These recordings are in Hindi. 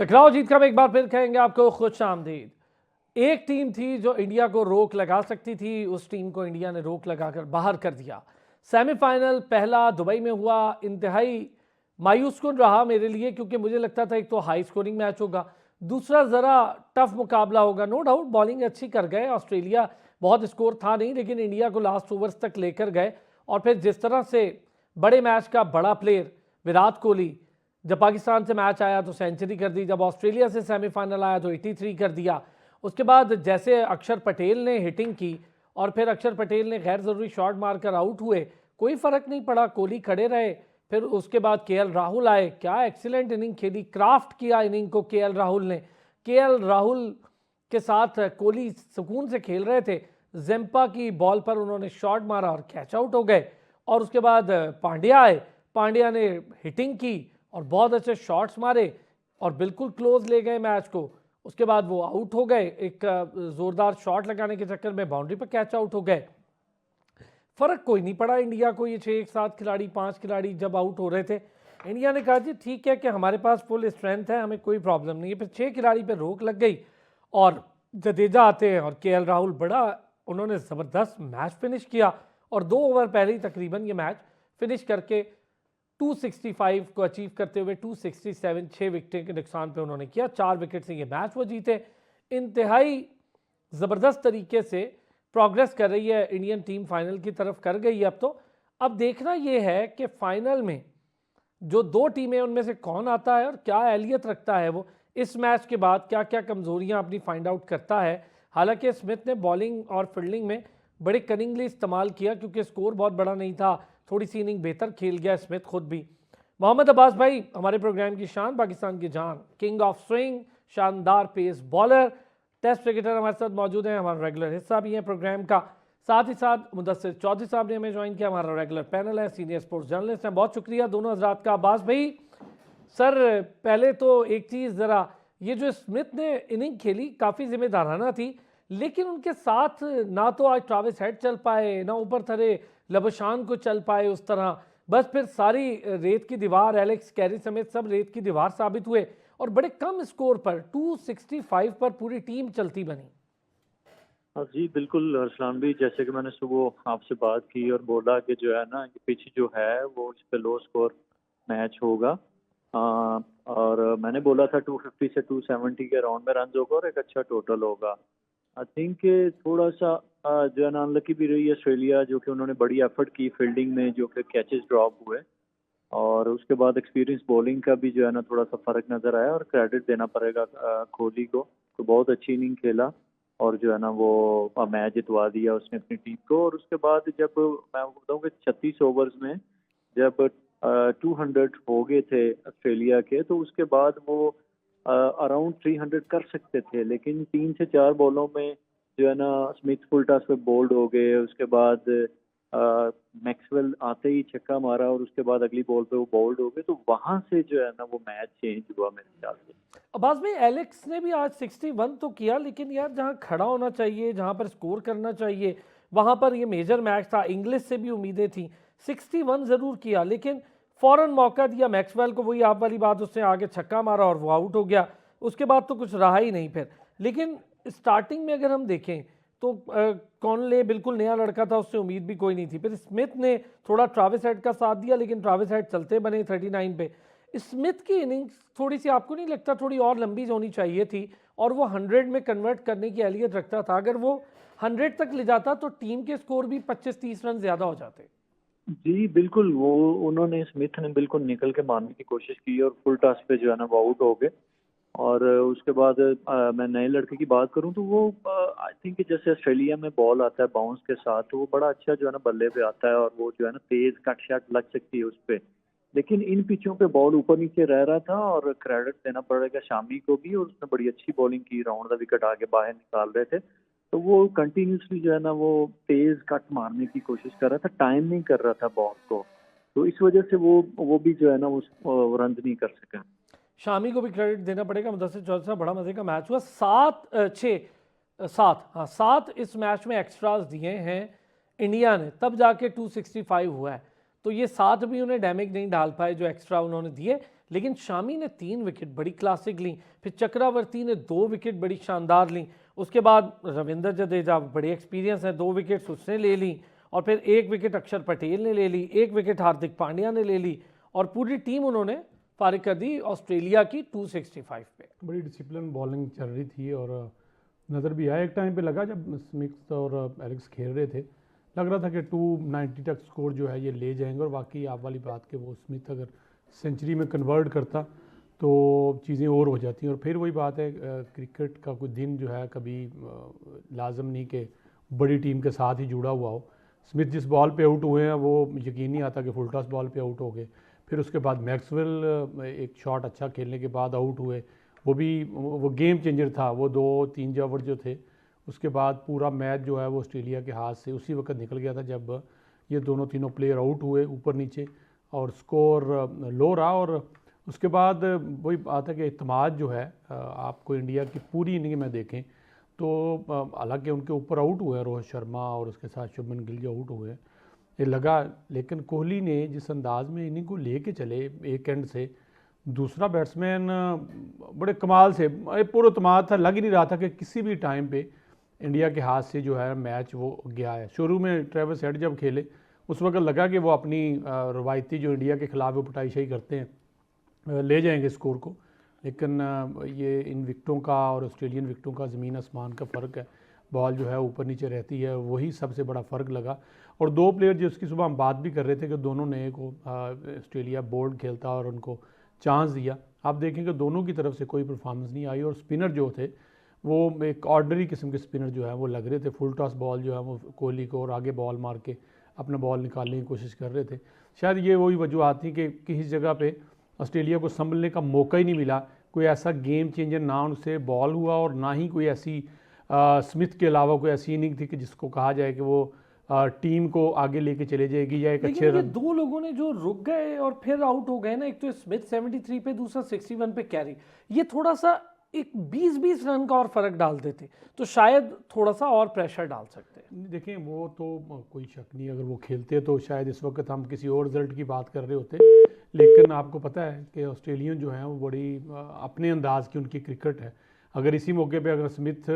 टकराव जीत का हम एक बार फिर कहेंगे आपको खुश आमदीद। एक टीम थी जो इंडिया को रोक लगा सकती थी, उस टीम को इंडिया ने रोक लगाकर बाहर कर दिया। सेमीफाइनल पहला दुबई में हुआ, इंतहाई मायूस कुन रहा मेरे लिए, क्योंकि मुझे लगता था एक तो हाई स्कोरिंग मैच होगा, दूसरा ज़रा टफ मुकाबला होगा। नो डाउट बॉलिंग अच्छी कर गए ऑस्ट्रेलिया, बहुत स्कोर था नहीं, लेकिन इंडिया को लास्ट ओवर्स तक लेकर गए। और फिर जिस तरह से बड़े मैच का बड़ा प्लेयर विराट कोहली, जब पाकिस्तान से मैच आया तो सेंचुरी कर दी, जब ऑस्ट्रेलिया से सेमीफाइनल आया तो 83 कर दिया। उसके बाद जैसे अक्षर पटेल ने हिटिंग की और फिर अक्षर पटेल ने गैर ज़रूरी शॉट मारकर आउट हुए, कोई फ़र्क नहीं पड़ा, कोहली खड़े रहे। फिर उसके बाद केएल राहुल आए, क्या एक्सीलेंट इनिंग खेली, क्राफ्ट किया इनिंग को केएल राहुल ने। केएल राहुल के साथ कोहली सुकून से खेल रहे थे, जेम्पा की बॉल पर उन्होंने शॉट मारा और कैच आउट हो गए। और उसके बाद पांड्या आए, पांड्या ने हिटिंग की और बहुत अच्छे शॉट्स मारे और बिल्कुल क्लोज ले गए मैच को। उसके बाद वो आउट हो गए, एक ज़ोरदार शॉट लगाने के चक्कर में बाउंड्री पर कैच आउट हो गए। फ़र्क कोई नहीं पड़ा इंडिया को, ये 6 एक 7 खिलाड़ी 5 खिलाड़ी जब आउट हो रहे थे, इंडिया ने कहा जी ठीक है कि हमारे पास फुल स्ट्रेंथ है, हमें कोई प्रॉब्लम नहीं है। फिर 6 खिलाड़ी पर रोक लग गई और जडेजा आते हैं और केएल राहुल, बड़ा उन्होंने ज़बरदस्त मैच फिनिश किया और 2 ओवर पहले ही तकरीबन ये मैच फिनिश करके 265 को अचीव करते हुए 267 6 विकेटें के नुकसान पे उन्होंने किया। 4 विकेट से ये मैच वो जीते। इंतहाई ज़बरदस्त तरीके से प्रोग्रेस कर रही है इंडियन टीम, फाइनल की तरफ कर गई है अब तो। अब देखना ये है कि फाइनल में जो 2 टीमें उनमें से कौन आता है और क्या एहलियत रखता है वो, इस मैच के बाद क्या क्या कमज़ोरियाँ अपनी फाइंड आउट करता है। हालांकि स्मिथ ने बॉलिंग और फील्डिंग में बड़े कनिंगली इस्तेमाल किया, क्योंकि स्कोर बहुत बड़ा नहीं था, थोड़ी सी इनिंग बेहतर खेल गया स्मिथ खुद भी। मोहम्मद अब्बास भाई हमारे प्रोग्राम की शान, पाकिस्तान की जान, किंग ऑफ स्विंग, शानदार पेस बॉलर, टेस्ट क्रिकेटर हमारे साथ मौजूद हैं, हमारा रेगुलर हिस्सा भी है प्रोग्राम का। साथ ही साथ मुदस्सिर चौधरी साहब ने हमें ज्वाइन किया, हमारा रेगुलर पैनल है, सीनियर स्पोर्ट्स जर्नलिस्ट हैं। बहुत शुक्रिया दोनों हजरात का। अब्बास भाई सर, पहले तो एक चीज़ ज़रा, ये जो स्मिथ ने इनिंग खेली काफ़ी जिम्मेदाराना थी, लेकिन उनके साथ ना तो आज ट्राविस हेड चल पाए, ना ऊपर थरे लबशान को चल पाए उस तरह। बस फिर सारी रेत की दीवार, एलेक्स कैरी समेत सब रेत की दीवार साबित हुए और बड़े कम स्कोर पर 265 पर पूरी टीम चलती बनी। जी बिल्कुल अरसलान भी, जैसे कि मैंने सुबह आपसे बात की और बोला कि जो है ना ये पिच जो है वो इस पे लो स्कोर मैच होगा। और मैंने बोला था 250 से 270 के राउंड में रन होगा और एक अच्छा टोटल होगा। आई थिंक थोड़ा सा जो है ना अनलकी भी रही है ऑस्ट्रेलिया, जो कि उन्होंने बड़ी एफर्ट की फील्डिंग में, जो कि कैचेस ड्रॉप हुए। और उसके बाद एक्सपीरियंस बॉलिंग का भी जो है ना थोड़ा सा फर्क नजर आया और क्रेडिट देना पड़ेगा कोहली को, तो बहुत अच्छी इनिंग खेला और जो है ना वो मैच जितवा दिया उसने अपनी टीम को। और उसके बाद जब मैं बताऊँ कि 36 ओवर्स में जब 200 हो गए थे ऑस्ट्रेलिया के, तो उसके बाद वो अराउंड 300 कर सकते थे, लेकिन 3 से 4 बॉलों में जो है ना स्मिथ फुल टॉस पे बोल्ड हो गए। उसके बाद मैक्सवेल आते ही छक्का मारा और उसके बाद अगली बॉल पे वो बोल्ड हो गए, तो वहां से जो है ना वो मैच चेंज हुआ मेरे ख्याल से। अब्बास भाई एलेक्स ने भी आज 61 तो किया, लेकिन यार जहां खड़ा होना चाहिए, जहां पर स्कोर करना चाहिए, वहां पर ये मेजर मैच था, इंग्लिश से भी उम्मीदें थी। 61 जरूर किया, लेकिन फौरन मौका दिया मैक्सवेल को, वही आप वाली बात, उसने आगे छक्का मारा और वो आउट हो गया। उसके बाद तो कुछ रहा ही नहीं फिर। लेकिन स्टार्टिंग में अगर हम देखें तो कॉनले बिल्कुल नया लड़का था, उससे उम्मीद भी कोई नहीं थी। फिर स्मिथ ने थोड़ा ट्राविस हेड का साथ दिया, लेकिन ट्राविस हेड चलते बने 39 पे। स्मिथ की इनिंग्स थोड़ी सी, आपको नहीं लगता थोड़ी और लंबी होनी चाहिए थी, और वो 100 में कन्वर्ट करने की अहलियत रखता था। अगर वो 100 तक ले जाता तो टीम के स्कोर भी 25-30 रन ज्यादा हो जाते। जी बिल्कुल, वो उन्होंने स्मिथ ने बिल्कुल निकल के मारने की कोशिश की और फुल टॉस पे जो है ना वो आउट हो गए। और उसके बाद मैं नए लड़के की बात करूं तो वो आई थिंक जैसे ऑस्ट्रेलिया में बॉल आता है बाउंस के साथ, तो वो बड़ा अच्छा जो है ना बल्ले पे आता है और वो जो है ना तेज कट शॉट लग सकती है उस पे। लेकिन इन पिचों पे बॉल ऊपर नीचे रह रहा था और क्रेडिट देना पड़ेगा शामी को भी, और उसने बड़ी अच्छी बॉलिंग की, राउंड द विकेट आगे बाहर निकाल रहे थे। तो वो कंटिन्यूसली जो है ना वो तेज कट मारने की कोशिश कर रहा था, टाइम नहीं कर रहा था बॉल को, तो इस वजह से वो भी जो है ना उस रन नहीं कर सका। शामी को भी क्रेडिट देना पड़ेगा, मुदस्सिर चौधरी साहब, बड़ा मजे का मैच हुआ। 7 इस मैच में एक्स्ट्रास दिए हैं इंडिया ने, तब जाके 265 हुआ है। तो ये 7 भी उन्हें डैमेज नहीं डाल पाए जो एक्स्ट्रा उन्होंने दिए। लेकिन शामी ने 3 विकेट बड़ी क्लासिक ली, फिर चक्रवर्ती ने 2 विकेट बड़ी शानदार ली, उसके बाद रविंद्र जडेजा बड़े एक्सपीरियंस हैं, 2 विकेट उसने ले ली, और फिर 1 विकेट अक्षर पटेल ने ले ली, 1 विकेट हार्दिक पांड्या ने ले ली, और पूरी टीम उन्होंने फारिग कर दी ऑस्ट्रेलिया की 265 पे। बड़ी डिसिप्लिन बॉलिंग चल रही थी और नज़र भी आया, एक टाइम पे लगा जब स्मिथ और एलेक्स खेल रहे थे, लग रहा था कि 290 तक स्कोर जो है ये ले जाएंगे, और वाकई आप वाली बात कि वो स्मिथ अगर सेंचुरी में कन्वर्ट करता तो चीज़ें और हो जाती हैं। और फिर वही बात है, क्रिकेट का कोई दिन जो है कभी लाजम नहीं कि बड़ी टीम के साथ ही जुड़ा हुआ हो। स्मिथ जिस बॉल पे आउट हुए हैं वो यकीन नहीं आता कि फुल टॉस बॉल पे आउट हो गए, फिर उसके बाद मैक्सवेल एक शॉट अच्छा खेलने के बाद आउट हुए, वो गेम चेंजर था, वो 2-3 ओवर जो थे, उसके बाद पूरा मैच जो है वो ऑस्ट्रेलिया के हाथ से उसी वक्त निकल गया था जब ये तीनों प्लेयर आउट हुए ऊपर नीचे और स्कोर लो रहा। और उसके बाद वही बात है कि इत्मीनान जो है, आपको इंडिया की पूरी इनिंग में देखें तो हालांकि उनके ऊपर आउट हुए हैं रोहित शर्मा और उसके साथ शुभमन गिल जो आउट हुए हैं, ये लगा, लेकिन कोहली ने जिस अंदाज में इनिंग को लेके चले एक एंड से, दूसरा बैट्समैन बड़े कमाल से, पूरा इत्मीनान था, लग ही नहीं रहा था कि किसी भी टाइम पे इंडिया के हाथ से जो है मैच वो गया है। शुरू में ट्रेविस हेड जब खेले उस वक्त लगा कि वो अपनी रवायती जो इंडिया के खिलाफ वो पिटाई करते हैं ले जाएंगे स्कोर को, लेकिन ये इन विकटों का और ऑस्ट्रेलियन विकटों का ज़मीन आसमान का फ़र्क है, बॉल जो है ऊपर नीचे रहती है, वही सबसे बड़ा फ़र्क लगा। और 2 प्लेयर जिसकी सुबह हम बात भी कर रहे थे कि दोनों ने को ऑस्ट्रेलिया बोल्ड खेलता और उनको चांस दिया, आप देखें कि दोनों की तरफ से कोई परफॉर्मेंस नहीं आई, और स्पिनर जो थे वो एक ऑर्डनरी किस्म के स्पिनर जो है वो लग रहे थे, फुल टॉस बॉल जो है वो कोहली को और आगे बॉल मार के अपना बॉल निकालने की कोशिश कर रहे थे। शायद ये वही वजूहत थी कि किसी जगह पे ऑस्ट्रेलिया को संभलने का मौका ही नहीं मिला, कोई ऐसा गेम चेंजर ना उनसे बॉल हुआ और ना ही कोई ऐसी स्मिथ के अलावा कोई ऐसी इनिंग थी कि जिसको कहा जाए कि वो टीम को आगे लेके चले जाएगी या एक अच्छे रन। 2 लोगों ने जो रुक गए और फिर आउट हो गए ना, एक तो स्मिथ 73 पे, दूसरा 61 पे कैरी, ये थोड़ा सा एक 20-20 रन का और फर्क डाल देते तो शायद थोड़ा सा और प्रेशर डाल सकते हैं। देखें वो तो कोई शक नहीं, अगर वो खेलते तो शायद इस वक्त हम किसी और रिजल्ट की बात कर रहे होते, लेकिन आपको पता है कि ऑस्ट्रेलियन जो हैं वो बड़ी अपने अंदाज की उनकी क्रिकेट है। अगर इसी मौके पे अगर स्मिथ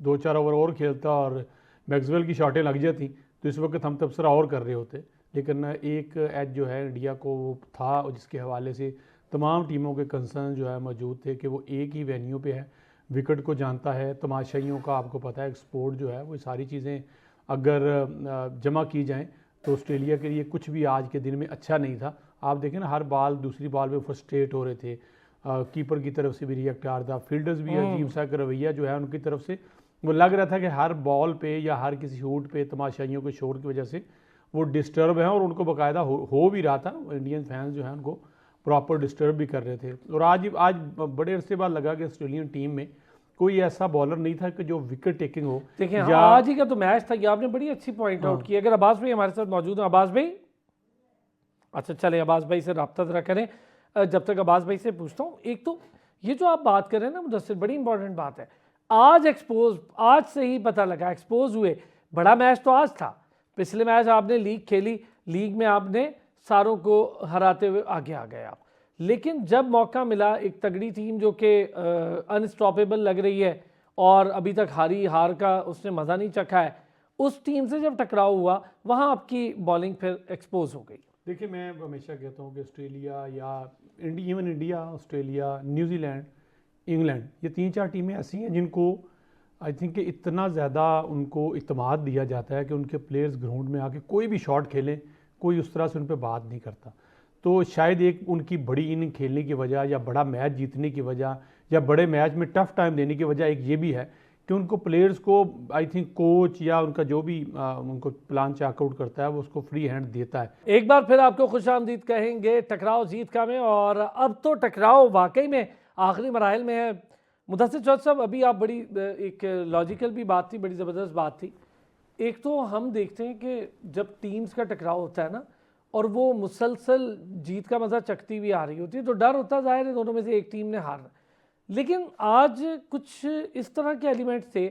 2-4 ओवर और खेलता और मैक्सवेल की शॉटें लग जाती तो इस वक्त हम तबसरा और कर रहे होते, लेकिन एक एज जो है इंडिया को था जिसके हवाले से तमाम टीमों के कंसर्न जो है मौजूद थे कि वो एक ही वेन्यू पे है, विकेट को जानता है, तमाशाइयों का आपको पता है एक्सपोर्ट जो है वो सारी चीज़ें अगर जमा की जाएं तो ऑस्ट्रेलिया के लिए कुछ भी आज के दिन में अच्छा नहीं था। आप देखें ना, हर बॉल दूसरी बॉल पे फ्रस्ट्रेट हो रहे थे, कीपर की तरफ से भी रिएक्ट आ रहा था, फील्डर्स भी अजीब सा रवैया जो है उनकी तरफ से, वो लग रहा था कि हर बॉल पे या हर किसी शूट पे तमाशाइयों के शोर की वजह से वो डिस्टर्ब हैं, और उनको बाकायदा हो भी रहा था, इंडियन फैंस जो है उनको प्रॉपर डिस्टर्ब भी कर रहे थे। और आज बड़े अरसे बाद लगा कि ऑस्ट्रेलियन टीम में कोई ऐसा बॉलर नहीं था कि जो विकेट टेकिंग हो। देखिए आज ही का तो मैच था, ये आपने बड़ी अच्छी पॉइंट आउट की। अगर अब्बास भाई हमारे साथ मौजूद हैं, अब्बास भाई, अच्छा चले अब्बास भाई से रब्ता जरा करें, जब तक अब्बास भाई से पूछता हूँ, एक तो ये जो आप बात कर रहे हैं ना मुदस्सिर, बड़ी इंपॉर्टेंट बात है, आज से ही पता लगा, एक्सपोज हुए, बड़ा मैच तो आज था, पिछले मैच आपने लीग खेली, लीग में आपने सारों को हराते हुए आगे आ गए आप, लेकिन जब मौका मिला एक तगड़ी टीम जो कि अनस्टॉपेबल लग रही है और अभी तक हार का उसने मज़ा नहीं चखा है, उस टीम से जब टकराव हुआ वहाँ आपकी बॉलिंग फिर एक्सपोज हो गई। देखिए मैं हमेशा कहता हूँ कि ऑस्ट्रेलिया या even India, Australia, New Zealand, England, ये 3-4 टीमें ऐसी हैं जिनको आई थिंक कि इतना ज़्यादा उनको इत्मीनान दिया जाता है कि उनके प्लेयर्स ग्राउंड में आके कोई भी शॉट खेलें, कोई उस तरह से उन पर बात नहीं करता। तो शायद एक उनकी बड़ी इनिंग खेलने की वजह या बड़ा मैच जीतने की वजह या बड़े मैच में टफ टाइम देने की वजह एक ये भी है कि उनको प्लेयर्स को आई थिंक कोच या उनका जो भी उनको प्लान चेकआउट करता है वो उसको फ्री हैंड देता है। एक बार फिर आपको खुशामदीद कहेंगे टकराव जीत का में, और अब तो टकराव वाकई में आखिरी मराहल में है। मुदस्सिर चौधरी साहब, अभी आप बड़ी एक लॉजिकल भी बात थी, बड़ी ज़बरदस्त बात थी। एक तो हम देखते हैं कि जब टीम्स का टकराव होता है ना और वो मुसलसल जीत का मज़ा चखती हुई आ रही होती है तो डर होता ज़ाहिर है दोनों में से एक टीम ने हारना, लेकिन आज कुछ इस तरह के एलिमेंट्स थे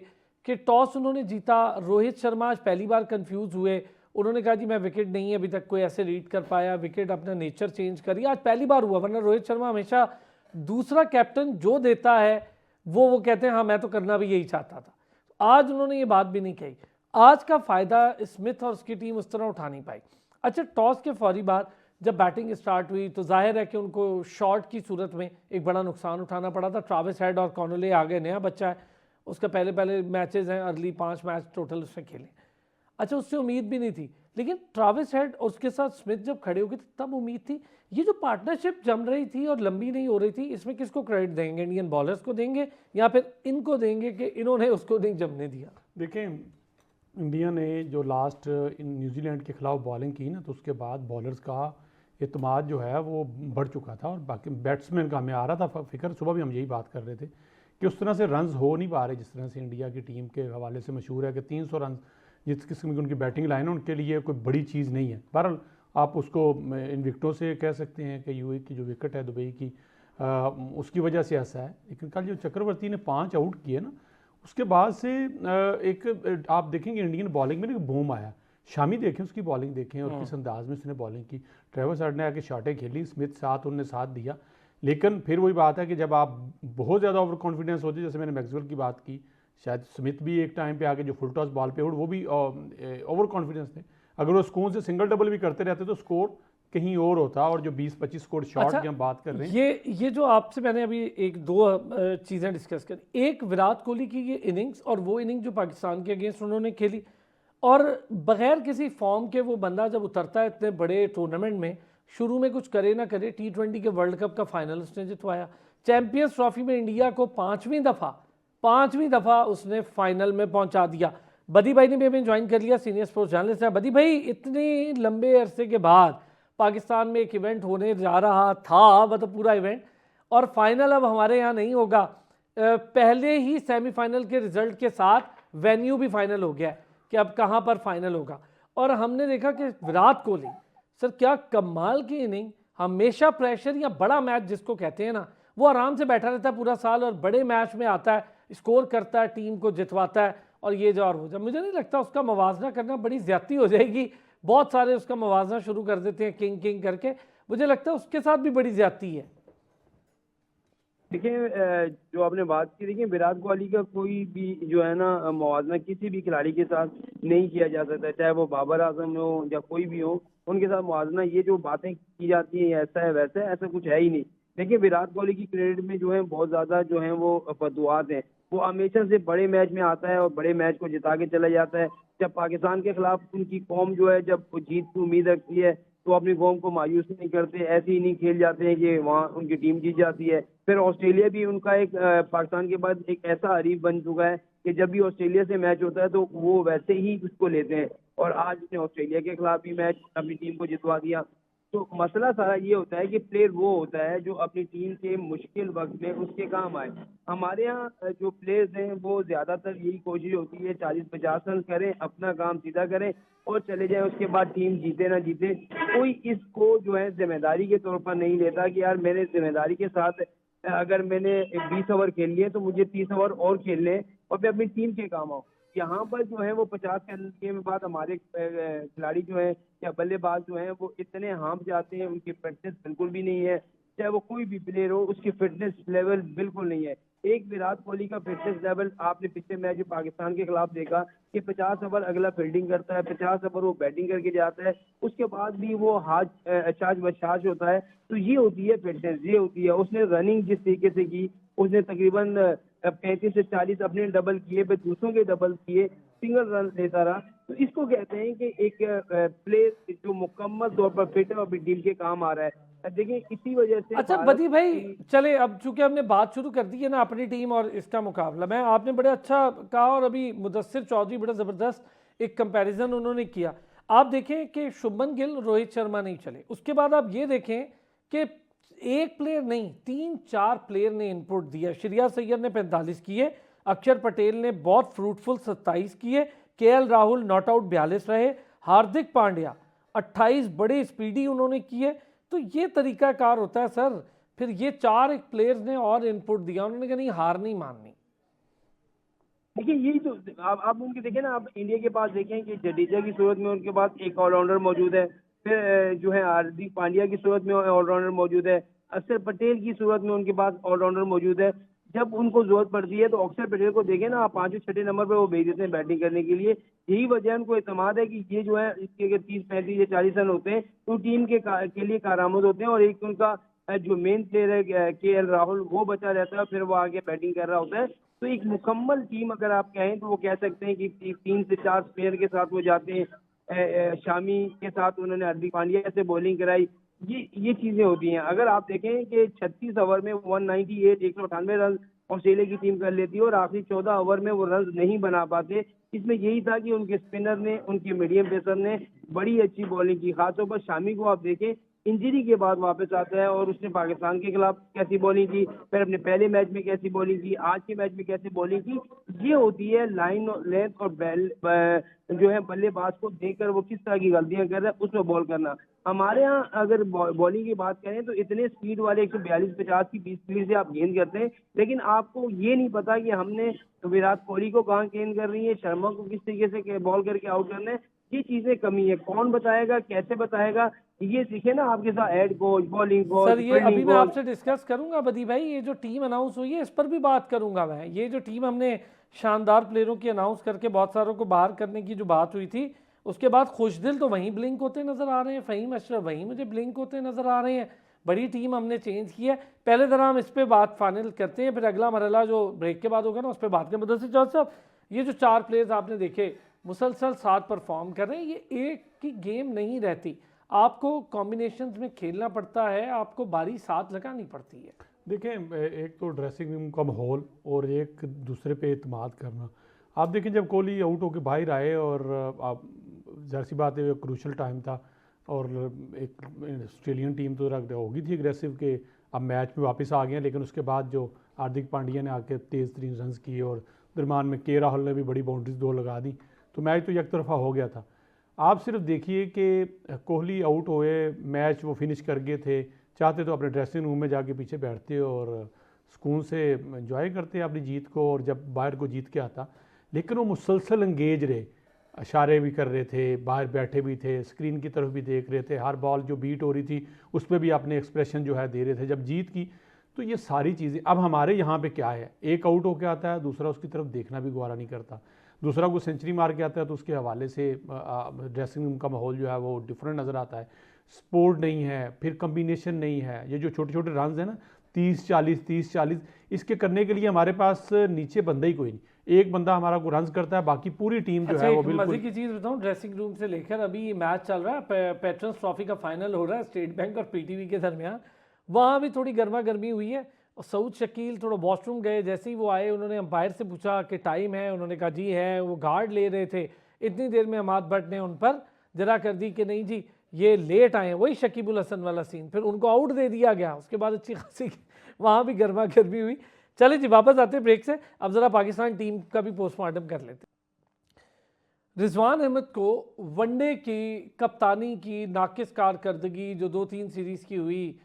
कि टॉस उन्होंने जीता, रोहित शर्मा आज पहली बार कंफ्यूज हुए, उन्होंने कहा जी मैं विकेट नहीं अभी तक कोई ऐसे रीड कर पाया, विकेट अपना नेचर चेंज करी, आज पहली बार हुआ, वरना रोहित शर्मा हमेशा दूसरा कैप्टन जो देता है वो कहते हैं हाँ मैं तो करना भी यही चाहता था। आज उन्होंने ये बात भी नहीं कही। आज का फायदा स्मिथ और उसकी टीम उस तरह उठा नहीं पाई। अच्छा, टॉस के फौरी बाद जब बैटिंग स्टार्ट हुई तो जाहिर है कि उनको शॉट की सूरत में एक बड़ा नुकसान उठाना पड़ा था। ट्राविस हेड और कॉनोले आगे, नया बच्चा है, उसका पहले मैचेस हैं, अर्ली 5 मैच टोटल उसने खेले। अच्छा, उससे उम्मीद भी नहीं थी, लेकिन ट्राविस हेड और उसके साथ स्मिथ जब खड़े हो गए तब उम्मीद थी। ये जो पार्टनरशिप जम रही थी और लंबी नहीं हो रही थी, इसमें किसको क्रेडिट देंगे? इंडियन बॉलर्स को देंगे या फिर इनको देंगे कि इन्होंने उसको नहीं जमने दिया? देखें, इंडिया ने जो लास्ट न्यूजीलैंड के खिलाफ बॉलिंग की ना, तो उसके बाद बॉलर्स का एतमाद जो है वो बढ़ चुका था और बाकी बैट्समैन का हमें आ रहा था फिक्र। सुबह भी हम यही बात कर रहे थे कि उस तरह से रन्स हो नहीं पा रहे जिस तरह से इंडिया की टीम के हवाले से मशहूर है कि 300 रन जिस किस्म की उनकी बैटिंग लाइन है उनके लिए कोई बड़ी चीज़ नहीं है। बहरहाल आप उसको इन विकेटों से कह सकते हैं कि यूएई की जो विकेट है दुबई की, उसकी वजह से ऐसा है। लेकिन कल जो चक्रवर्ती ने 5 आउट किए ना, उसके बाद से एक आप देखेंगे इंडियन बॉलिंग में ना बूम आया। शामी देखें, उसकी बॉलिंग देखें और किस अंदाज में उसने बॉलिंग की। ट्रेविस हेड ने आके शॉटें खेली, स्मिथ साथ उन्होंने साथ दिया। लेकिन फिर वही बात है कि जब आप बहुत ज़्यादा ओवर कॉन्फिडेंस होती है, जैसे मैंने मैक्सवेल की बात की, शायद स्मिथ भी एक टाइम पे आके जो फुल टॉस बॉल पे उड़ वो भी ओवर कॉन्फिडेंस थे। अगर वो स्कोर से सिंगल डबल भी करते रहते तो स्कोर कहीं और होता। और जो 20-25 स्कोर शॉट अच्छा, की हम बात कर रहे हैं, ये जो आपसे मैंने अभी एक दो चीज़ें डिस्कस करी, एक विराट कोहली की ये इनिंग्स और वो इनिंग जो पाकिस्तान के अगेंस्ट उन्होंने खेली, और बगैर किसी फॉर्म के वो बंदा जब उतरता है इतने बड़े टूर्नामेंट में, शुरू में कुछ करे ना करे, T20 के वर्ल्ड कप का फाइनल उसने जितवाया, चैंपियंस ट्रॉफी में इंडिया को पांचवीं दफ़ा उसने फाइनल में पहुंचा दिया। बदी भाई ने भी हमें ज्वाइन कर लिया, सीनियर स्पोर्ट्स जर्नलिस्ट है। बदी भाई, इतने लंबे अरसे के बाद पाकिस्तान में एक इवेंट होने जा रहा था, मतलब पूरा इवेंट, और फाइनल अब हमारे यहाँ नहीं होगा। पहले ही सेमीफाइनल के रिजल्ट के साथ वेन्यू भी फाइनल हो गया है कि अब कहाँ पर फाइनल होगा। और हमने देखा कि विराट कोहली सर क्या कमाल की इनिंग, हमेशा प्रेशर या बड़ा मैच जिसको कहते हैं ना, वो आराम से बैठा रहता है पूरा साल और बड़े मैच में आता है, स्कोर करता है, टीम को जितवाता है और ये जो और हो जाए। मुझे नहीं लगता उसका मवाजना करना बड़ी ज्यादती हो जाएगी। बहुत सारे उसका मवाजना शुरू कर देते हैं किंग करके, मुझे लगता है उसके साथ भी बड़ी ज्यादती है। देखिए, जो आपने बात की, देखिए विराट कोहली का कोई भी जो है ना मुवाजना किसी भी खिलाड़ी के साथ नहीं किया जा सकता, चाहे वो बाबर आजम हो या कोई भी हो, उनके साथ मुवाजना ये जो बातें की जाती हैं ऐसा है वैसा है, ऐसा कुछ है ही नहीं। देखिए विराट कोहली की क्रेडिट में जो है बहुत ज्यादा जो है वो बददुआत हैं। वो हमेशा से बड़े मैच में आता है और बड़े मैच को जिता के चला जाता है। जब पाकिस्तान के खिलाफ उनकी कौम जो है जब जीत की उम्मीद रखती है तो अपनी कौम को मायूस नहीं करते, ऐसे ही नहीं खेल जाते हैं कि वहाँ उनकी टीम जीत जाती है। फिर ऑस्ट्रेलिया भी उनका एक पाकिस्तान के बाद एक ऐसा हरीफ बन चुका है कि जब भी ऑस्ट्रेलिया से मैच होता है तो वो वैसे ही उसको लेते हैं, और आज उसने ऑस्ट्रेलिया के खिलाफ भी मैच अपनी टीम को जितवा दिया। तो मसला सारा ये होता है कि प्लेयर वो होता है जो अपनी टीम के मुश्किल वक्त में उसके काम आए। हमारे यहाँ जो प्लेयर्स हैं वो ज्यादातर यही कोशिश होती है 40-50 रन करें, अपना काम सीधा करें और चले जाए, उसके बाद टीम जीते ना जीते। कोई इसको जो है जिम्मेदारी के तौर पर नहीं लेता कि यार मैंने जिम्मेदारी के साथ अगर मैंने 20 ओवर खेल लिए तो मुझे 30 ओवर और खेलने और मैं अपनी टीम के काम आऊँ। यहाँ पर जो है वो 50 के बाद हमारे खिलाड़ी जो है या बल्लेबाज जो है वो इतने हांफ जाते हैं, उनकी फिटनेस बिल्कुल भी नहीं है। चाहे वो कोई भी प्लेयर हो, उसकी फिटनेस लेवल बिल्कुल नहीं है। एक विराट कोहली का फिटनेस लेवल आपने पिछले मैच पाकिस्तान के खिलाफ देखा कि 50 ओवर अगला फील्डिंग करता है, 50 ओवर वो बैटिंग करके जाता है, उसके बाद भी वो अचाज बचाज होता है। तो ये होती है फिटनेस, ये होती है। उसने रनिंग जिस तरीके से की, उसने तकरीबन 35 से 40 अपने डबल किए, फिर दूसरों के डबल किए, सिंगल रन लेता रहा। तो इसको कहते हैं कि एक प्लेयर जो मुकम्मल तौर पर फिट है और टीम के काम आ रहा है। देखिए इसी वजह से अच्छा बदी भाई, चले अब चूंकि हमने बात शुरू कर दी है ना अपनी टीम और इसका मुकाबला, मैं आपने बड़े अच्छा कहा और अभी मुदस्सिर चौधरी बड़ा ज़बरदस्त एक कंपैरिजन उन्होंने किया। आप देखें कि शुभमन गिल, रोहित शर्मा नहीं चले, उसके बाद आप ये देखें कि एक प्लेयर नहीं 3-4 प्लेयर ने इनपुट दिया। श्रेयस अय्यर ने 45 किए, अक्षर पटेल ने बहुत फ्रूटफुल 27 किए, केएल राहुल नॉट आउट 42 रहे, हार्दिक पांड्या 28 बड़े स्पीडी उन्होंने किए। तो ये तरीकाकार होता है सर। फिर ये 4 एक प्लेयर्स ने और इनपुट दिया, उन्होंने कहा नहीं हार नहीं माननी। देखिए यही तो आप उनके देखें ना, आप इंडिया के पास देखें कि जडेजा की सूरत में उनके पास एक ऑलराउंडर मौजूद है, फिर जो है हार्दिक पांड्या की सूरत में ऑलराउंडर मौजूद है, अक्षर पटेल की सूरत में उनके पास ऑलराउंडर मौजूद है। जब उनको जरूरत पड़ती है तो अक्षर पटेल को देखें ना, आप पांचवें छठे नंबर पे वो भेज देते हैं बैटिंग करने के लिए। यही वजह है, उनको एतमाद है कि ये जो है इसके अगर 30 35 या 40 रन होते हैं तो टीम के लिए कारआमद होते हैं, और एक उनका जो मेन प्लेयर है KL राहुल वो बचा रहता है, फिर वो आगे बैटिंग कर रहा होता है। तो एक मुकम्मल टीम अगर आप कहें तो वो कह सकते हैं कि 3 से 4 प्लेयर के साथ वो जाते हैं। शामी के साथ उन्होंने हार्दिक पांड्या से बॉलिंग कराई। ये चीजें होती हैं। अगर आप देखें कि 36 ओवर में 198 रन ऑस्ट्रेलिया की टीम कर लेती है, और आखिरी 14 ओवर में वो रन नहीं बना पाते। इसमें यही था कि उनके स्पिनर ने, उनके मीडियम पेसर ने बड़ी अच्छी बॉलिंग की। खासतौर पर शामी को आप देखें, इंजरी के बाद वापस आता है और उसने पाकिस्तान के खिलाफ कैसी बॉलिंग की, फिर अपने पहले मैच में कैसी बॉलिंग की, आज के मैच में कैसी बॉलिंग की। ये होती है लाइन लेंथ और जो है बल्लेबाज को देखकर वो किस तरह की गलतियां कर रहा है उसमें बॉल करना। हमारे यहाँ अगर बॉलिंग की बात करें तो इतने स्पीड वाले 142-50 की स्पीड से आप गेंद करते हैं, लेकिन आपको ये नहीं पता कि हमने विराट कोहली को कहाँ गेंद कर रही है, शर्मा को किस तरीके से बॉल करके आउट करना है। ये चीजें कमी है। कौन बताएगा, कैसे बताएगा, ये सीखे ना आपके साथ head coach, bowling coach, sir ये अभी फील्डिंग मैं कोच। आपसे डिस्कस करूंगा बदी भाई, ये जो टीम अनाउंस हुई है इस पर भी बात करूंगा मैं। ये जो टीम हमने शानदार प्लेयरों की अनाउंस करके बहुत सारों को बाहर करने की जो बात हुई थी, उसके बाद खुशदिल तो वहीं ब्लिंक होते नजर आ रहे हैं, फ़हीम अशरफ वहीं मुझे ब्लिंक होते नजर आ रहे हैं। बड़ी टीम हमने चेंज की है। पहले जरा हम इस पर बात फाइनल करते हैं, फिर अगला मरहला जो ब्रेक के बाद होगा ना उस पर बात करें। मुदस्सिर चौधरी साहब, ये जो 4 प्लेयर्स आपने देखे मुसलसल साथ परफॉर्म कर रहे हैं, ये एक की गेम नहीं रहती, आपको कॉम्बिनेशंस में खेलना पड़ता है, आपको बारी साथ लगानी पड़ती है। देखें, एक तो ड्रेसिंग रूम का माहौल और एक दूसरे पे इत्मीनाद करना। आप देखें जब कोहली आउट होकर बाहर आए और आप जाहिर सी बात है क्रूशल टाइम था, और एक ऑस्ट्रेलियन टीम तो होगी थी एग्रेसिव के अब मैच में वापस आ गए, लेकिन उसके बाद जो हार्दिक पांड्या ने आके तेज़ तरीन रन किए और दरमान में राहुल ने भी बड़ी बाउंड्रीज 2 लगा दी, तो मैच तो एक तरफा हो गया था। आप सिर्फ देखिए कि कोहली आउट हुए, मैच वो फिनिश कर गए थे, चाहते तो अपने ड्रेसिंग रूम में जाके पीछे बैठते और सुकून से एंजॉय करते अपनी जीत को, और जब बाहर को जीत के आता, लेकिन वो मुसलसल एंगेज रहे, इशारे भी कर रहे थे, बाहर बैठे भी थे, स्क्रीन की तरफ भी देख रहे थे, हर बॉल जो बीट हो रही थी उस पर भी अपने एक्सप्रेशन जो है दे रहे थे जब जीत की। तो ये सारी चीज़ें अब हमारे यहाँ पे क्या है, एक आउट होके आता है, दूसरा उसकी तरफ देखना भी गवारा नहीं करता, दूसरा को सेंचुरी मार के आता है तो उसके हवाले से ड्रेसिंग रूम का माहौल जो है वो डिफरेंट नज़र आता है। स्पोर्ट नहीं है, फिर कम्बिनेशन नहीं है, ये जो छोटे छोटे रन है ना 30-40 इसके करने के लिए हमारे पास नीचे बंदा ही कोई नहीं, एक बंदा हमारा को रन करता है, बाकी पूरी टीम जो है वो बिल्कुल। मजे की चीज़ बताऊं, ड्रेसिंग रूम से लेकर अभी मैच चल रहा है, पेट्रन्स ट्रॉफी का फाइनल हो रहा है स्टेट बैंक और PTV के दरमियान, वहाँ भी थोड़ी गर्मा गर्मी हुई है। और सऊद शकील थोड़ा वॉशरूम गए, जैसे ही वो आए उन्होंने अंपायर से पूछा कि टाइम है, उन्होंने कहा जी है, वो गार्ड ले रहे थे, इतनी देर में अमाद भट्ट ने उन पर जरा कर दी कि नहीं जी ये लेट आए हैं, वही शकीबुल हसन वाला सीन, फिर उनको आउट दे दिया गया। उसके बाद अच्छी खासी वहाँ भी गर्मा गर्मी हुई। चले जी वापस आते ब्रेक से, अब ज़रा पाकिस्तान टीम का भी पोस्टमार्टम कर लेते। रिजवान अहमद को वनडे की कप्तानी की नाकिस कारकर्दगी जो 2-3 सीरीज़ की हुई,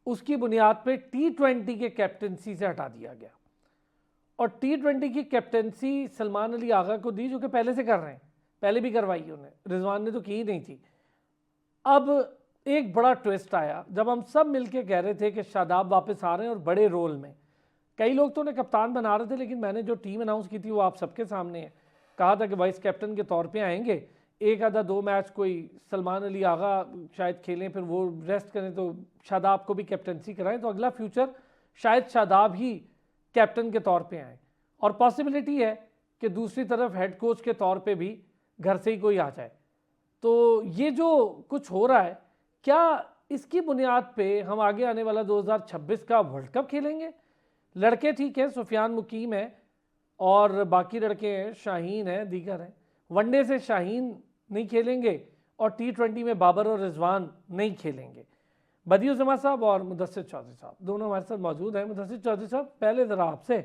उसकी बुनियाद पे T20 के कैप्टनसी से हटा दिया गया, और T20 की कैप्टनसी सलमान अली आगा को दी, जो कि पहले से कर रहे हैं, पहले भी करवाई उन्हें, रिजवान ने तो की ही नहीं थी। अब एक बड़ा ट्विस्ट आया जब हम सब मिलके कह रहे थे कि शादाब वापस आ रहे हैं और बड़े रोल में। कई लोग तो उन्हें कप्तान बना रहे थे, लेकिन मैंने जो टीम अनाउंस की थी वो आप सबके सामने है, कहा था कि वाइस कैप्टन के तौर पे आएंगे, एक आधा 2 मैच कोई सलमान अली आगा शायद खेलें, फिर वो रेस्ट करें, तो शादाब को भी कैप्टनसी कराएं, तो अगला फ्यूचर शायद शादाब ही कैप्टन के तौर पे आए, और पॉसिबिलिटी है कि दूसरी तरफ हेड कोच के तौर पे भी घर से ही कोई आ जाए। तो ये जो कुछ हो रहा है, क्या इसकी बुनियाद पे हम आगे आने वाला 2026 का वर्ल्ड कप खेलेंगे? लड़के ठीक है, सुफियान मुकीम है और बाकी लड़के हैं, शाहीन है, दीगर हैं। वनडे से शाहीन नहीं खेलेंगे और T20 में बाबर और रिजवान नहीं खेलेंगे। बदियुज़्ज़मा साहब और मुदस्सिर चौधरी साहब दोनों हमारे साथ मौजूद हैं। मुदस्सिर चौधरी साहब, पहले ज़रा आपसे,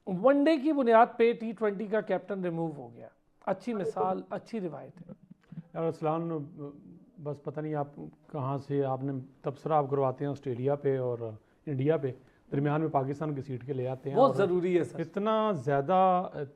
वनडे की बुनियाद पे T20 का कैप्टन रिमूव हो गया, अच्छी मिसाल, अच्छी रिवायत है। यार असलान, बस पता नहीं आप कहाँ से आपने तबसरा आप करवाते हैं ऑस्ट्रेलिया पे और इंडिया पे, दरमियान में पाकिस्तान की सीट के ले आते हैं। बहुत और ज़रूरी है सर। इतना ज़्यादा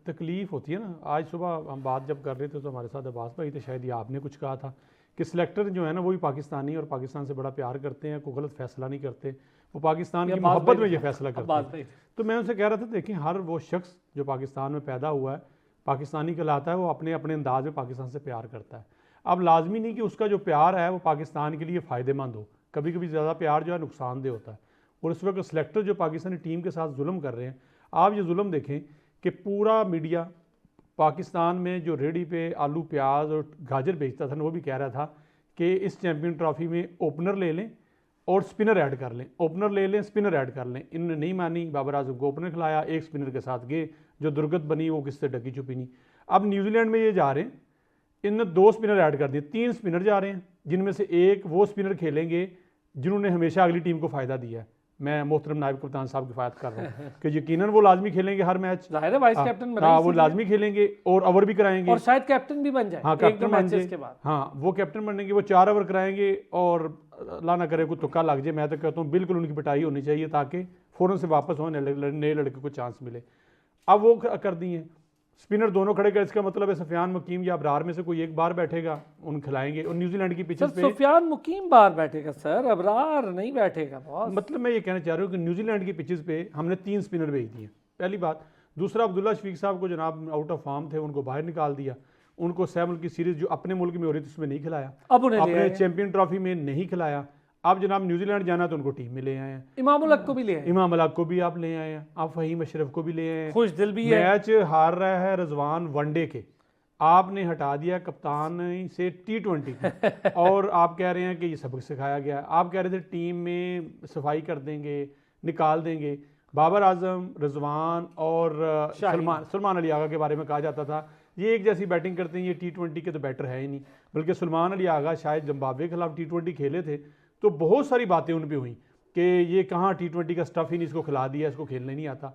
तकलीफ़ होती है ना। आज सुबह हम बात जब कर रहे थे तो हमारे साथ अब्बास भाई थे, शायद ये आपने कुछ कहा था कि सिलेक्टर जो है ना वो भी पाकिस्तानी और पाकिस्तान से बड़ा प्यार करते हैं, कोई गलत फैसला नहीं करते, वो पाकिस्तान की मोहब्बत में ये फैसला करते हैं। तो मैं उनसे कह रहा था देखें, हर वो शख्स जो पाकिस्तान में पैदा हुआ है, पाकिस्तानी कहलाता है, वो अपने अपने अंदाज में पाकिस्तान से प्यार करता है। अब लाजमी नहीं कि उसका जो प्यार है वो पाकिस्तान के लिए फ़ायदेमंद हो, कभी कभी ज़्यादा प्यार जो है नुकसानदेह होता है। और इस वक्त सिलेक्टर जो पाकिस्तानी टीम के साथ जुल्म कर रहे हैं, आप ये जुल्म देखें कि पूरा मीडिया पाकिस्तान में जो रेडी पे आलू प्याज और गाजर बेचता था ना, वो भी कह रहा था कि इस चैम्पियन ट्रॉफी में ओपनर ले लें और स्पिनर ऐड कर लें, ओपनर ले लें स्पिनर ऐड कर लें। इन्होंने नहीं मानी, बाबर आजम को ओपनर खिलाया, एक स्पिनर के साथ गए, जो दुर्गत बनी वो किससे ढकी छुपी नहीं। अब न्यूजीलैंड में ये जा रहे हैं, इन्होंने 2 स्पिनर ऐड कर दिए, 3 स्पिनर जा रहे हैं, जिनमें से एक वो स्पिनर खेलेंगे जिन्होंने हमेशा अगली टीम को फ़ायदा दिया है। मैं मोहतरम नायब कप्तान साहब की बात कर रहा हूँ कि यकीनन वो लाजमी खेलेंगे हर मैच, जाहिर है वाइस कैप्टन बने, हाँ वो लाजमी खेलेंगे और ओवर भी कराएंगे और शायद कैप्टन भी बन जाए। हाँ कैप्टन बन जाए, बाद हाँ वो कैप्टन बनेंगे, वो 4 ओवर कराएंगे और अल्लाह ना करे कोई तुक्का लग जाए। मैं तो कहता हूँ बिल्कुल उनकी पिटाई होनी चाहिए ताकि फ़ौरन से वापस हो, नए लड़के को चांस मिले। अब वो कर दिए स्पिनर दोनों खड़े कर, इसका मतलब है सुफियान मुकीम या अबरार में से कोई एक बार बैठेगा, उन खिलाएंगे। और न्यूजीलैंड की पिचेस पे सुफियान मुकीम बार बैठेगा सर, अबरार नहीं बैठेगा बॉस। मतलब मैं ये कहना चाह रहा हूँ कि न्यूजीलैंड की पिचेस पे हमने 3 स्पिनर भेज दिए, पहली बात। दूसरा, अब्दुल्ला शफीक साहब को जनाब आउट ऑफ फॉर्म थे, उनको बाहर निकाल दिया, उनको 7 मुल्क की सीरीज़ जो अपने मुल्क में हो रही थी उसमें नहीं खिलाया, अब उन्हें अपने चैंपियन ट्रॉफी में नहीं खिलाया। अब जनाब न्यूजीलैंड जाना तो उनको टीम में ले आए हैं, इमाम उल हक को भी ले आए, इमाम उल हक को भी आप ले आए हैं, आप फ़हीम अशरफ को भी ले आए हैं। खुश दिल भी है। मैच हार रहा है रिजवान वनडे के, आपने हटा दिया कप्तान से T20 और आप कह रहे हैं कि ये सबक सिखाया गया। आप कह रहे थे टीम में सफाई कर देंगे, निकाल देंगे। बाबर आजम, रिजवान और सलमान अली आगा के बारे में कहा जाता था ये एक जैसी बैटिंग करते हैं, ये T20 के तो बैटर है ही नहीं। बल्कि सलमान अली आगा शायद जिम्बाब्वे के खिलाफ T20 खेले थे तो बहुत सारी बातें उन पर हुई कि ये कहाँ T20 का स्टफ ही नहीं, इसको खिला दिया, इसको खेलने नहीं आता।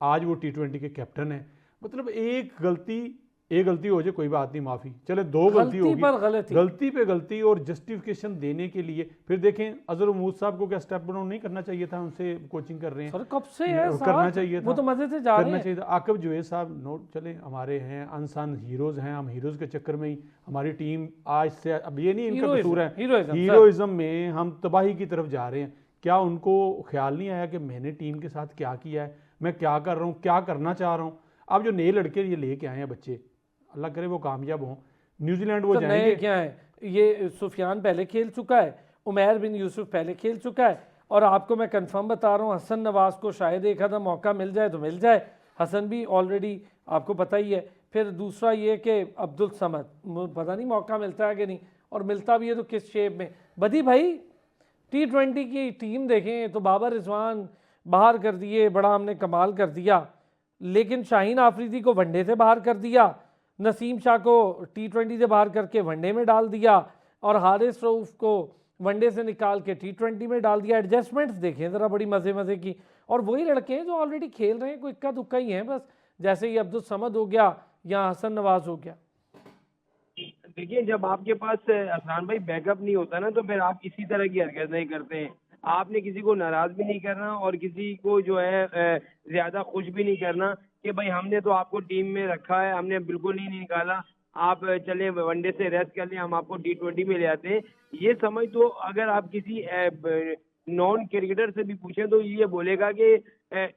आज वो T20 के कैप्टन है। मतलब एक गलती हो जाए कोई बात नहीं, माफ़ी, चले 2 गलती होगी, गलती पे गलती और जस्टिफिकेशन देने के लिए फिर देखें अजहर महमूद साहब को क्या स्टेप डाउन नहीं करना चाहिए था, उनसे कोचिंग कर रहे हैं, कब से है करना चाहिए था, वो तो मजे से जा रहे हैं। चाहिए था। आकिब जुवैद साहब नोट चले हमारे हैं अनसन हीरोज़ हैं, हम हीरोज़ के चक्कर में ही हमारी टीम आज से, अब ये नहीं इनका कसूर है, हीरोइज्म में हम तबाही की तरफ जा रहे हैं। क्या उनको ख्याल नहीं आया कि मैंने टीम के साथ क्या किया है, मैं क्या कर रहा हूँ, क्या करना चाह रहा हूँ। अब जो नए लड़के ये लेके आए हैं बच्चे, अल्लाह करे वो कामयाब हों। न्यूजीलैंड वो जाएंगे, नए क्या है, ये सुफियान पहले खेल चुका है, उमैर बिन यूसुफ पहले खेल चुका है, और आपको मैं कंफर्म बता रहा हूँ हसन नवाज को शायद एक आधा मौका मिल जाए तो मिल जाए, हसन भी ऑलरेडी आपको पता ही है। फिर दूसरा ये कि अब्दुल समद, पता नहीं मौका मिलता है कि नहीं, और मिलता भी है तो किस शेप में। बदी भाई T20 की टीम देखें तो बाबर रिजवान बाहर कर दिए, बड़ा हमने कमाल कर दिया, लेकिन शाहीन आफरीदी को वनडे से बाहर कर दिया, नसीम शाह को T20 से बाहर करके वनडे में डाल दिया, और हारिस रऊफ को वनडे से निकाल के T20 में डाल दिया। एडजस्टमेंट्स देखें ज़रा, बड़ी मज़े की, और वही लड़के हैं जो ऑलरेडी खेल रहे हैं, कोई इक्का दुक्का ही हैं बस, जैसे ये अब्दुल समद हो गया या हसन नवाज हो गया। देखिए, जब आपके पास अफरान भाई बैकअप नहीं होता ना, तो फिर आप इसी तरह की हरकत नहीं करते हैं। आपने किसी को नाराज भी नहीं करना और किसी को जो है ज्यादा खुश भी नहीं करना कि भाई हमने तो आपको टीम में रखा है, हमने बिल्कुल नहीं निकाला, आप चले वनडे से रेस्ट कर लें, हम आपको T20 में ले आते हैं। ये समझ तो अगर आप किसी नॉन क्रिकेटर से भी पूछें तो ये बोलेगा कि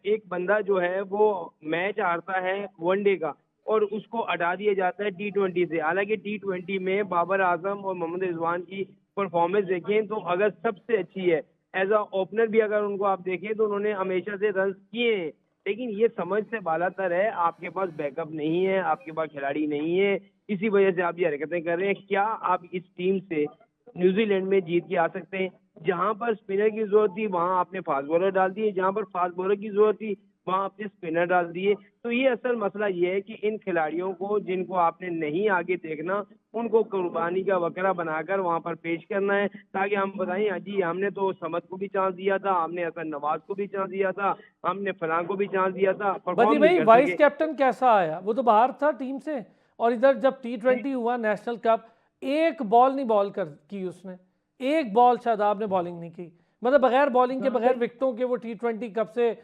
एक बंदा जो है वो मैच हारता है वनडे का और उसको हटा दिया जाता है T20 से। हालांकि T20 में बाबर आजम और मोहम्मद रिजवान की परफॉर्मेंस देखें तो अगर सबसे अच्छी है, एज अ ओपनर भी अगर उनको आप देखें तो उन्होंने हमेशा से रन किए हैं। लेकिन ये समझ से बालातर है, आपके पास बैकअप नहीं है, आपके पास खिलाड़ी नहीं है, इसी वजह से आप ये हरकतें कर रहे हैं। क्या आप इस टीम से न्यूजीलैंड में जीत के आ सकते हैं? जहां पर स्पिनर की जरूरत थी वहां आपने फास्ट बॉलर डाल दिए, जहां पर फास्ट बॉलर की जरूरत थी वहां आपने स्पिनर डाल दिए। तो ये असल मसला ये है कि इन खिलाड़ियों को जिनको आपने नहीं आगे देखना, उनको कुर्बानी का बकरा बनाकर वहां पर पेश करना है, ताकि हम बताएं हाँ जी हमने तो समद को भी चांस दिया था, हमने हसन नवाज को भी चांस दिया था, हमने फलां को भी चांस दिया था। बदी भाई वाइस कैप्टन कैसा आया? वो तो बाहर था टीम से, और इधर जब T20 हुआ नेशनल कप, एक बॉल नहीं बॉल की उसने, एक बॉल शादाब ने बॉलिंग नहीं की, मतलब बगैर बॉलिंग के बगैर विकेटों के वो T20 कब से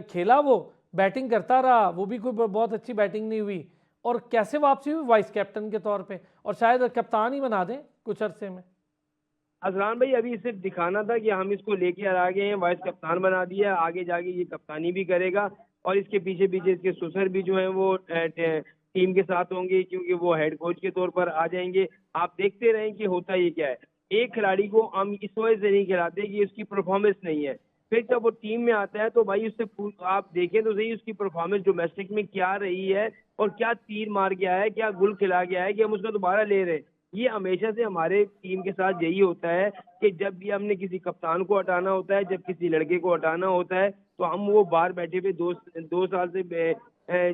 खेला, वो बैटिंग करता रहा, वो भी कोई बहुत अच्छी बैटिंग नहीं हुई, और कैसे वापसी हुई वाइस कैप्टन के तौर पे, और शायद कप्तान ही बना दें कुछ अरसे में। अजलान भाई अभी सिर्फ दिखाना था कि हम इसको लेके आ गए हैं, वाइस कप्तान बना दिया है, आगे जाके ये कप्तानी भी करेगा और इसके पीछे पीछे इसके सुसर भी जो है वो टीम के साथ होंगे, क्योंकि वो हेड कोच के तौर पर आ जाएंगे। आप देखते रहें कि होता ये क्या है, एक खिलाड़ी को हम इस वजह से नहीं खिलाते कि उसकी परफॉर्मेंस नहीं है, फिर जब वो टीम में आता है तो भाई उससे आप देखें तो सही उसकी परफॉर्मेंस डोमेस्टिक में क्या रही है और क्या तीर मार गया है, क्या गुल खिला गया है कि हम उसको दोबारा ले रहे हैं। ये हमेशा से हमारे टीम के साथ यही होता है कि जब भी हमने किसी कप्तान को हटाना होता है, जब किसी लड़के को हटाना होता है, तो हम वो बाहर बैठे हुए 2 साल से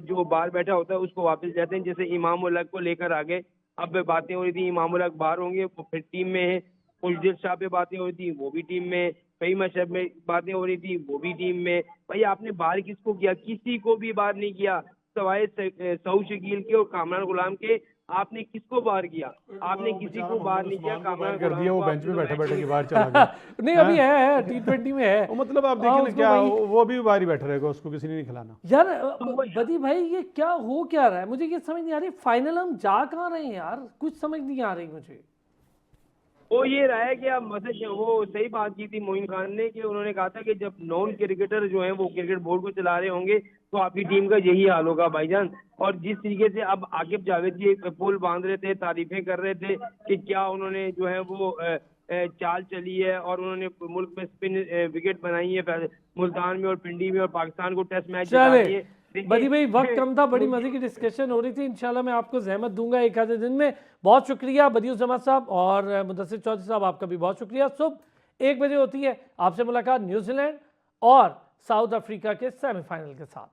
जो बाहर बैठा होता है उसको वापस जाते हैं। जैसे इमाम उल हक को लेकर आ गए, अब बातें हो रही थी इमाम उल हक बाहर होंगे, वो फिर टीम में है। खुशदिल शाह पे बातें हो रही थी, वो भी टीम में। फहीम अशरफ में बातें हो रही थी, वो भी टीम में। भाई आपने बाहर किसको किया? किसी को भी बाहर नहीं किया, सवाए सऊद शकील के और कामरान गुलाम के। आपने किसको बाहर किया? आपने किसी को बाहर नहीं किया। कामरान कर दिया, वो गुलाम बेंच को में आपने बैठे तो बैठे के मैच बाहर चला गया। नहीं अभी है T20 में है। वो मतलब आप देखिए हाँ, ना उसको क्या वही- वो भी बाहर ही बैठा रहेगा, उसको किसी ने नहीं खिलाना। यार बदी भाई ये क्या हो क्या रहा है, मुझे ये समझ नहीं आ रही, फाइनल हम जा कहाँ रहे हैं यार, कुछ समझ नहीं आ रही मुझे। वो ये रहा है कि अब मतलब वो सही बात की थी मोइन खान ने, कि उन्होंने कहा था कि जब नॉन क्रिकेटर जो हैं वो क्रिकेट बोर्ड को चला रहे होंगे तो आपकी टीम का यही हाल होगा भाईजान। और जिस तरीके से अब आकिब जावेद जी पुल बांध रहे थे, तारीफें कर रहे थे कि क्या उन्होंने जो है वो चाल चली है और उन्होंने मुल्क में स्पिन विकेट बनाई है मुल्तान में और पिंडी में, और पाकिस्तान को टेस्ट मैच जिता चले दिए। बदी भाई वक्त कम था, बड़ी मजे की डिस्कशन हो रही थी, इंशाल्लाह मैं आपको जहमत दूंगा एक आधे दिन में। बहुत शुक्रिया बदियुज्जमा साहब और मुदस्सिर चौधरी साहब, आपका भी बहुत शुक्रिया। सुबह 1 बजे होती है आपसे मुलाकात न्यूजीलैंड और साउथ अफ्रीका के सेमीफाइनल के साथ।